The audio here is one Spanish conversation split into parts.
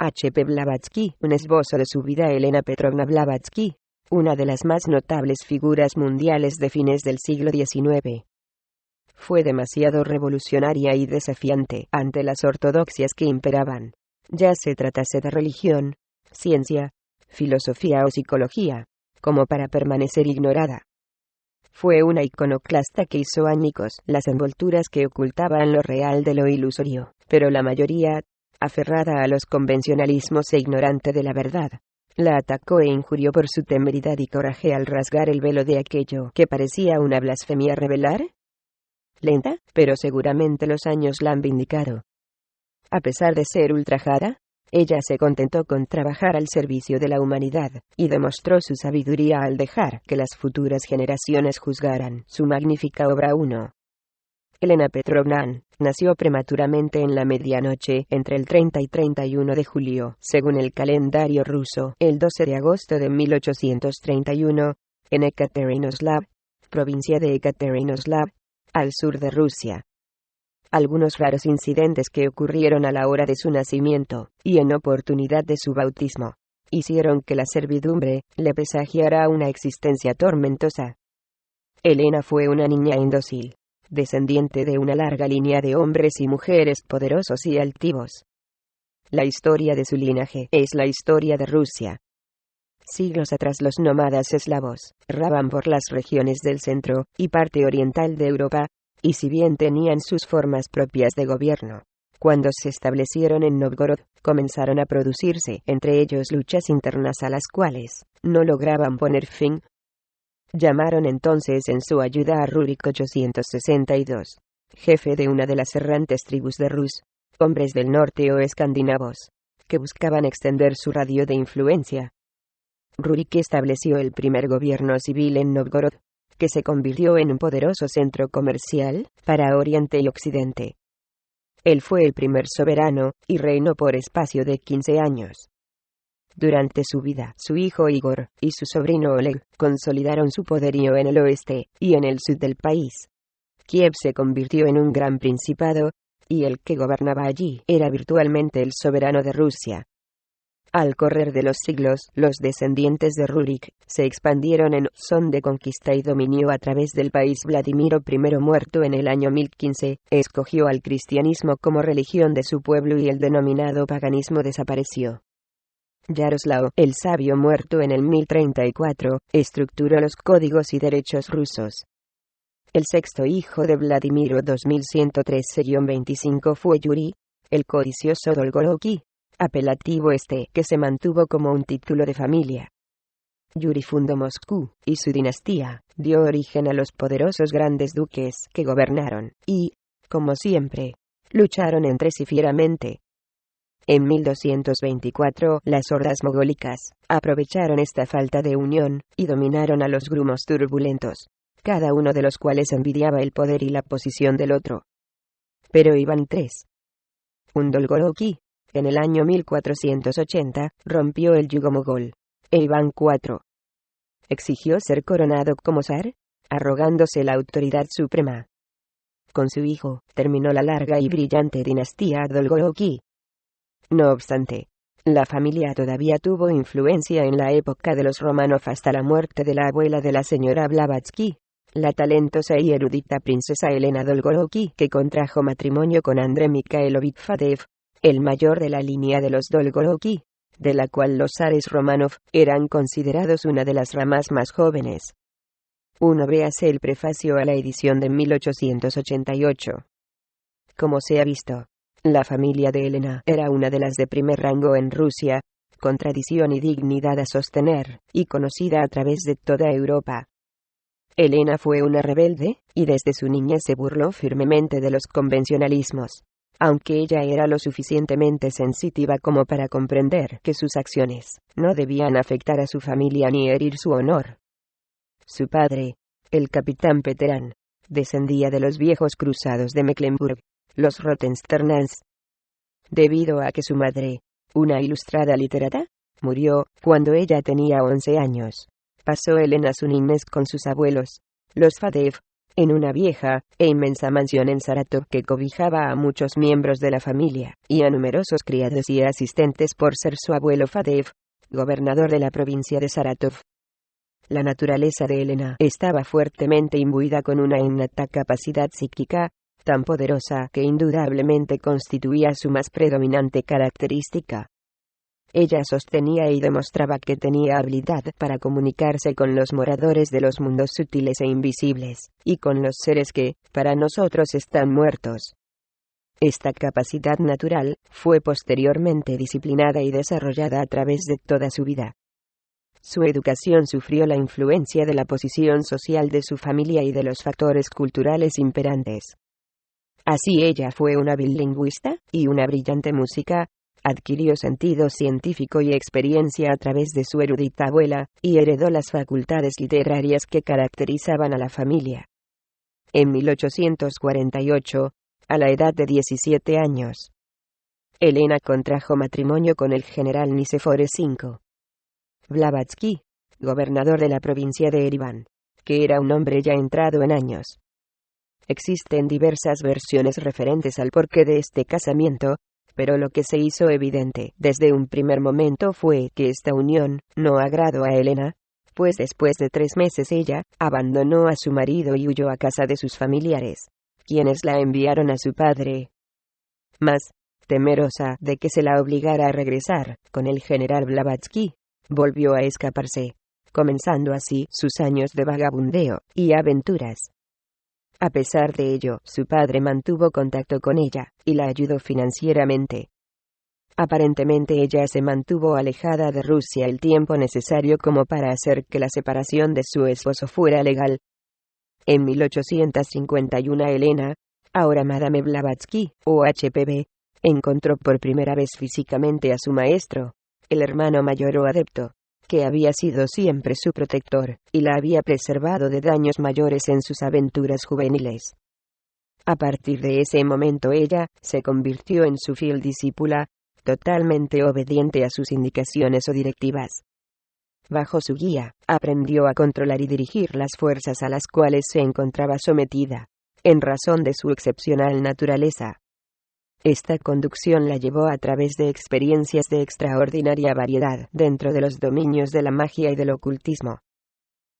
H.P. Blavatsky, un esbozo de su vida. Elena Petrovna Blavatsky, una de las más notables figuras mundiales de fines del siglo XIX. Fue demasiado revolucionaria y desafiante ante las ortodoxias que imperaban, ya se tratase de religión, ciencia, filosofía o psicología, como para permanecer ignorada. Fue una iconoclasta que hizo añicos las envolturas que ocultaban lo real de lo ilusorio, pero la mayoría, aferrada a los convencionalismos e ignorante de la verdad, la atacó e injurió por su temeridad y coraje al rasgar el velo de aquello que parecía una blasfemia revelar. Lenta, pero seguramente los años la han vindicado. A pesar de ser ultrajada, ella se contentó con trabajar al servicio de la humanidad, y demostró su sabiduría al dejar que las futuras generaciones juzgaran su magnífica obra. 1. Elena Petrovna nació prematuramente en la medianoche entre el 30 y 31 de julio, según el calendario ruso, el 12 de agosto de 1831, en Ekaterinoslav, provincia de Ekaterinoslav, al sur de Rusia. Algunos raros incidentes que ocurrieron a la hora de su nacimiento, y en oportunidad de su bautismo, hicieron que la servidumbre le presagiara una existencia tormentosa. Elena fue una niña indócil, descendiente de una larga línea de hombres y mujeres poderosos y altivos. La historia de su linaje es la historia de Rusia. Siglos atrás los nómadas eslavos erraban por las regiones del centro y parte oriental de Europa, y si bien tenían sus formas propias de gobierno, cuando se establecieron en Novgorod, comenzaron a producirse entre ellos luchas internas a las cuales no lograban poner fin. Llamaron entonces en su ayuda a Rurik 862, jefe de una de las errantes tribus de Rus, hombres del norte o escandinavos, que buscaban extender su radio de influencia. Rurik estableció el primer gobierno civil en Novgorod, que se convirtió en un poderoso centro comercial para Oriente y Occidente. Él fue el primer soberano, y reinó por espacio de 15 años. Durante su vida, su hijo Igor y su sobrino Oleg consolidaron su poderío en el oeste y en el sur del país. Kiev se convirtió en un gran principado, y el que gobernaba allí era virtualmente el soberano de Rusia. Al correr de los siglos, los descendientes de Rurik se expandieron en son de conquista y dominio a través del país. Vladimiro I, muerto en el año 1015, escogió al cristianismo como religión de su pueblo y el denominado paganismo desapareció. Yaroslao, el sabio, muerto en el 1034, estructuró los códigos y derechos rusos. El sexto hijo de Vladimiro 2113-25 fue Yuri, el codicioso Dolgorovki, apelativo que se mantuvo como un título de familia. Yuri fundó Moscú, y su dinastía dio origen a los poderosos grandes duques que gobernaron, y, como siempre, lucharon entre sí fieramente. En 1224, las hordas mogólicas aprovecharon esta falta de unión, y dominaron a los grumos turbulentos, cada uno de los cuales envidiaba el poder y la posición del otro. Pero Iván III, un Dolgorovki, en el año 1480, rompió el yugo mogol, e Iván IV exigió ser coronado como zar, arrogándose la autoridad suprema. Con su hijo, terminó la larga y brillante dinastía Dolgorovki. No obstante, la familia todavía tuvo influencia en la época de los Romanov hasta la muerte de la abuela de la señora Blavatsky, la talentosa y erudita princesa Elena Dolgorovki, que contrajo matrimonio con Andrei Mikhailovich Fadeev, el mayor de la línea de los Dolgorovki, de la cual los zares Romanov eran considerados una de las ramas más jóvenes. Véase el prefacio a la edición de 1888. Como se ha visto, la familia de Elena era una de las de primer rango en Rusia, con tradición y dignidad a sostener, y conocida a través de toda Europa. Elena fue una rebelde, y desde su niñez se burló firmemente de los convencionalismos, aunque ella era lo suficientemente sensitiva como para comprender que sus acciones no debían afectar a su familia ni herir su honor. Su padre, el capitán Peterán, descendía de los viejos cruzados de Mecklenburg, los Rottensternans. Debido a que su madre, una ilustrada literata, murió cuando ella tenía 11 años, pasó Elena su niñez con sus abuelos, los Fadeev, en una vieja e inmensa mansión en Saratov que cobijaba a muchos miembros de la familia, y a numerosos criados y asistentes por ser su abuelo Fadeev, gobernador de la provincia de Saratov. La naturaleza de Elena estaba fuertemente imbuida con una innata capacidad psíquica, tan poderosa que indudablemente constituía su más predominante característica. Ella sostenía y demostraba que tenía habilidad para comunicarse con los moradores de los mundos sutiles e invisibles, y con los seres que, para nosotros, están muertos. Esta capacidad natural fue posteriormente disciplinada y desarrollada a través de toda su vida. Su educación sufrió la influencia de la posición social de su familia y de los factores culturales imperantes. Así ella fue una hábil lingüista y una brillante música. Adquirió sentido científico y experiencia a través de su erudita abuela, y heredó las facultades literarias que caracterizaban a la familia. En 1848, a la edad de 17 años, Elena contrajo matrimonio con el general Nicephore V Blavatsky, gobernador de la provincia de Ereván, que era un hombre ya entrado en años. Existen diversas versiones referentes al porqué de este casamiento, pero lo que se hizo evidente desde un primer momento fue que esta unión no agradó a Elena, pues después de 3 meses ella abandonó a su marido y huyó a casa de sus familiares, quienes la enviaron a su padre. Mas, temerosa de que se la obligara a regresar con el general Blavatsky, volvió a escaparse, comenzando así sus años de vagabundeo y aventuras. A pesar de ello, su padre mantuvo contacto con ella, y la ayudó financieramente. Aparentemente ella se mantuvo alejada de Rusia el tiempo necesario como para hacer que la separación de su esposo fuera legal. En 1851 Elena, ahora Madame Blavatsky, o HPB, encontró por primera vez físicamente a su maestro, el hermano mayor o adepto, que había sido siempre su protector, y la había preservado de daños mayores en sus aventuras juveniles. A partir de ese momento ella se convirtió en su fiel discípula, totalmente obediente a sus indicaciones o directivas. Bajo su guía, aprendió a controlar y dirigir las fuerzas a las cuales se encontraba sometida, en razón de su excepcional naturaleza. Esta conducción la llevó a través de experiencias de extraordinaria variedad dentro de los dominios de la magia y del ocultismo.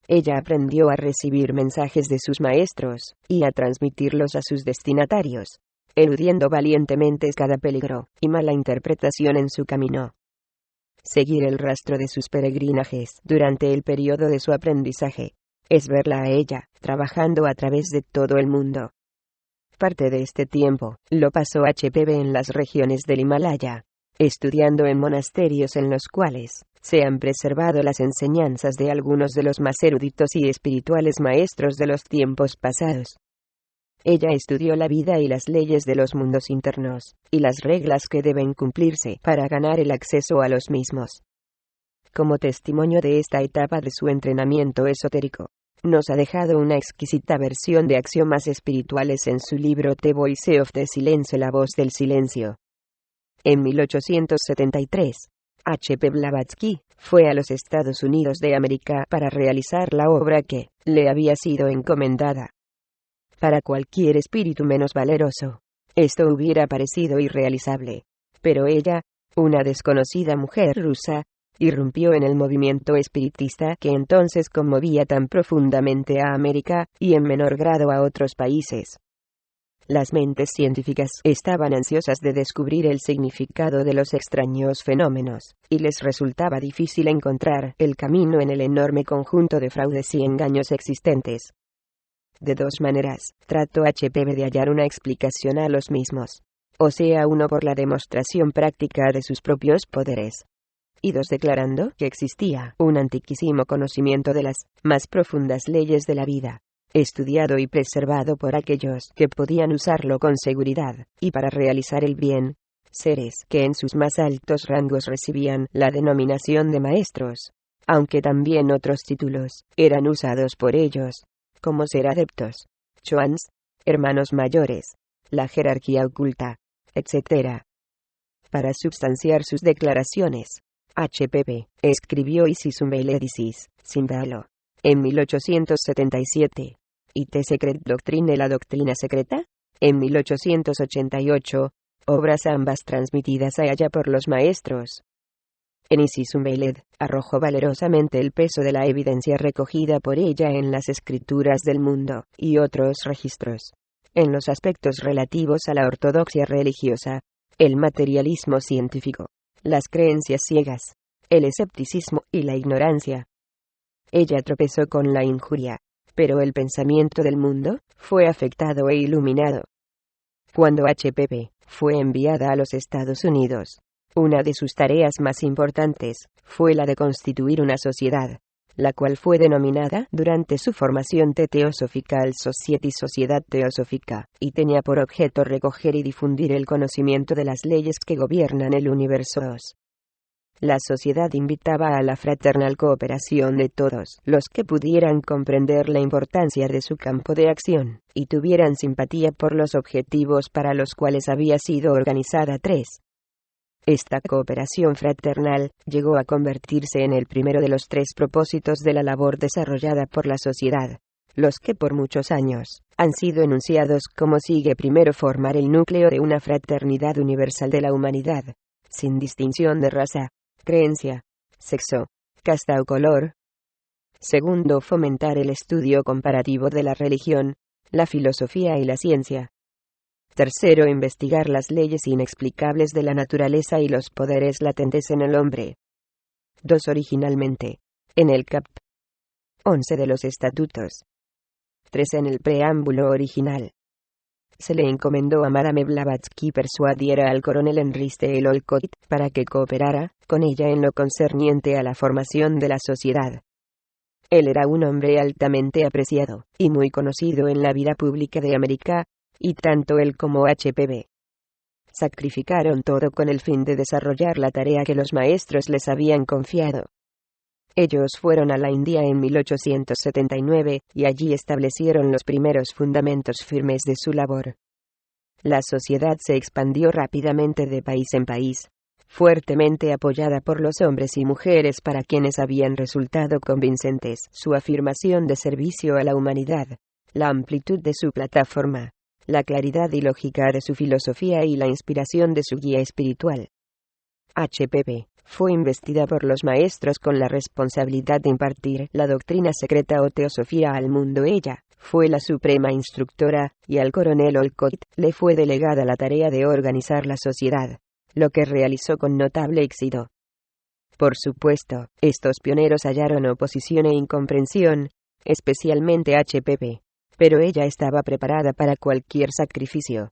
Ella aprendió a recibir mensajes de sus maestros, y a transmitirlos a sus destinatarios, eludiendo valientemente cada peligro y mala interpretación en su camino. Seguir el rastro de sus peregrinajes durante el periodo de su aprendizaje es verla a ella, trabajando a través de todo el mundo. Parte de este tiempo lo pasó HPB en las regiones del Himalaya, estudiando en monasterios en los cuales se han preservado las enseñanzas de algunos de los más eruditos y espirituales maestros de los tiempos pasados. Ella estudió la vida y las leyes de los mundos internos, y las reglas que deben cumplirse para ganar el acceso a los mismos. Como testimonio de esta etapa de su entrenamiento esotérico, nos ha dejado una exquisita versión de axiomas espirituales en su libro The Voice of the Silence, la voz del silencio. En 1873, H.P. Blavatsky fue a los Estados Unidos de América para realizar la obra que le había sido encomendada. Para cualquier espíritu menos valeroso, esto hubiera parecido irrealizable, pero ella, una desconocida mujer rusa, irrumpió en el movimiento espiritista que entonces conmovía tan profundamente a América, y en menor grado a otros países. Las mentes científicas estaban ansiosas de descubrir el significado de los extraños fenómenos, y les resultaba difícil encontrar el camino en el enorme conjunto de fraudes y engaños existentes. De 2 maneras, trató HPB de hallar una explicación a los mismos. O sea, uno por la demostración práctica de sus propios poderes, y 2 declarando que existía un antiquísimo conocimiento de las más profundas leyes de la vida, estudiado y preservado por aquellos que podían usarlo con seguridad, y para realizar el bien, seres que en sus más altos rangos recibían la denominación de maestros, aunque también otros títulos eran usados por ellos, como ser adeptos, chuans, hermanos mayores, la jerarquía oculta, etc. Para substanciar sus declaraciones, HPB escribió Isis Umbeledisis, Simbalo, en 1877, y The Secret Doctrine, la doctrina secreta, en 1888, obras ambas transmitidas allá por los maestros. Enisis Umbeled arrojó valerosamente el peso de la evidencia recogida por ella en las escrituras del mundo y otros registros, en los aspectos relativos a la ortodoxia religiosa, el materialismo científico, las creencias ciegas, el escepticismo y la ignorancia. Ella tropezó con la injuria, pero el pensamiento del mundo fue afectado e iluminado. Cuando HPP fue enviada a los Estados Unidos, una de sus tareas más importantes fue la de constituir una sociedad, la cual fue denominada durante su formación The Theosophical Society, Sociedad Teosófica, y tenía por objeto recoger y difundir el conocimiento de las leyes que gobiernan el universo. La sociedad invitaba a la fraternal cooperación de todos los que pudieran comprender la importancia de su campo de acción, y tuvieran simpatía por los objetivos para los cuales había sido organizada. 3. Esta cooperación fraternal llegó a convertirse en el primero de los 3 propósitos de la labor desarrollada por la sociedad, los que por muchos años han sido enunciados como sigue: primero, formar el núcleo de una fraternidad universal de la humanidad, sin distinción de raza, creencia, sexo, casta o color. Segundo, fomentar el estudio comparativo de la religión, la filosofía y la ciencia. Tercero, investigar las leyes inexplicables de la naturaleza y los poderes latentes en el hombre. 2. Originalmente, en el cap. 11 de los estatutos. 3. En el preámbulo original. Se le encomendó a Madame Blavatsky persuadiera al coronel Henry T. Olcott para que cooperara con ella en lo concerniente a la formación de la sociedad. Él era un hombre altamente apreciado y muy conocido en la vida pública de América, y tanto él como HPB sacrificaron todo con el fin de desarrollar la tarea que los maestros les habían confiado. Ellos fueron a la India en 1879, y allí establecieron los primeros fundamentos firmes de su labor. La sociedad se expandió rápidamente de país en país, fuertemente apoyada por los hombres y mujeres para quienes habían resultado convincentes su afirmación de servicio a la humanidad, la amplitud de su plataforma, la claridad y lógica de su filosofía y la inspiración de su guía espiritual. HPP fue investida por los maestros con la responsabilidad de impartir la doctrina secreta o teosofía al mundo. Ella fue la suprema instructora, y al coronel Olcott le fue delegada la tarea de organizar la sociedad, lo que realizó con notable éxito. Por supuesto, estos pioneros hallaron oposición e incomprensión, especialmente HPP, pero ella estaba preparada para cualquier sacrificio.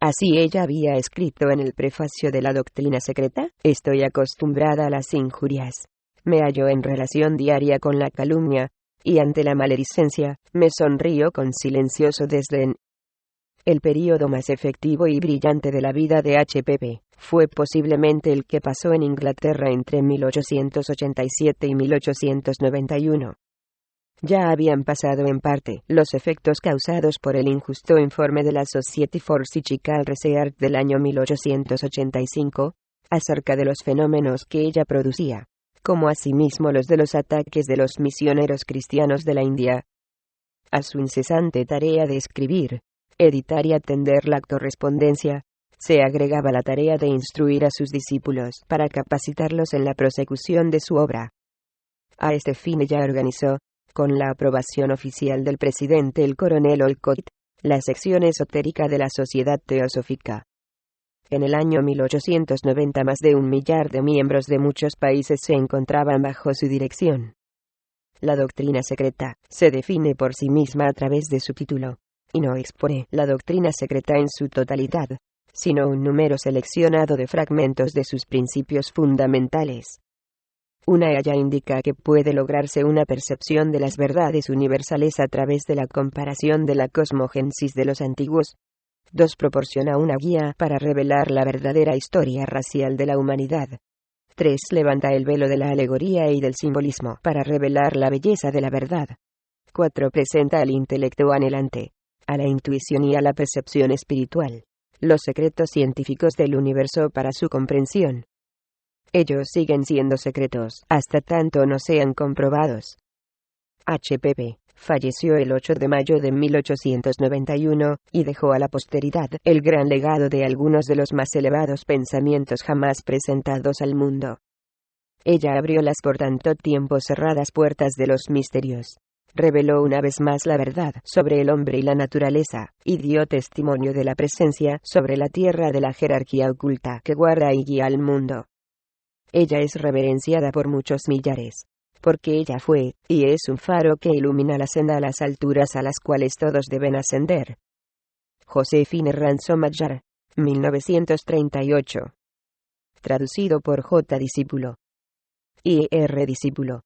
Así ella había escrito en el prefacio de la doctrina secreta: estoy acostumbrada a las injurias. Me hallo en relación diaria con la calumnia, y ante la maledicencia, me sonrío con silencioso desdén. El período más efectivo y brillante de la vida de HPP fue posiblemente el que pasó en Inglaterra entre 1887 y 1891. Ya habían pasado en parte los efectos causados por el injusto informe de la Society for Psychical Research del año 1885, acerca de los fenómenos que ella producía, como asimismo los de los ataques de los misioneros cristianos de la India. A su incesante tarea de escribir, editar y atender la correspondencia, se agregaba la tarea de instruir a sus discípulos para capacitarlos en la prosecución de su obra. A este fin ella organizó, con la aprobación oficial del presidente el coronel Olcott, la sección esotérica de la Sociedad Teosófica. En el año 1890 más de 1 millar de miembros de muchos países se encontraban bajo su dirección. La doctrina secreta se define por sí misma a través de su título, y no expone la doctrina secreta en su totalidad, sino un número seleccionado de fragmentos de sus principios fundamentales. Una haya indica que puede lograrse una percepción de las verdades universales a través de la comparación de la cosmogénesis de los antiguos. 2. Proporciona una guía para revelar la verdadera historia racial de la humanidad. 3. Levanta el velo de la alegoría y del simbolismo para revelar la belleza de la verdad. 4. Presenta al intelecto anhelante, a la intuición y a la percepción espiritual, los secretos científicos del universo para su comprensión. Ellos siguen siendo secretos hasta tanto no sean comprobados. HPP Falleció el 8 de mayo de 1891, y dejó a la posteridad el gran legado de algunos de los más elevados pensamientos jamás presentados al mundo. Ella abrió las por tanto tiempo cerradas puertas de los misterios. Reveló una vez más la verdad sobre el hombre y la naturaleza, y dio testimonio de la presencia sobre la tierra de la jerarquía oculta que guarda y guía al mundo. Ella es reverenciada por muchos millares, porque ella fue, y es un faro que ilumina la senda a las alturas a las cuales todos deben ascender. Josephine Ransom-Adjar, 1938. Traducido por J. Discípulo. I. R. Discípulo.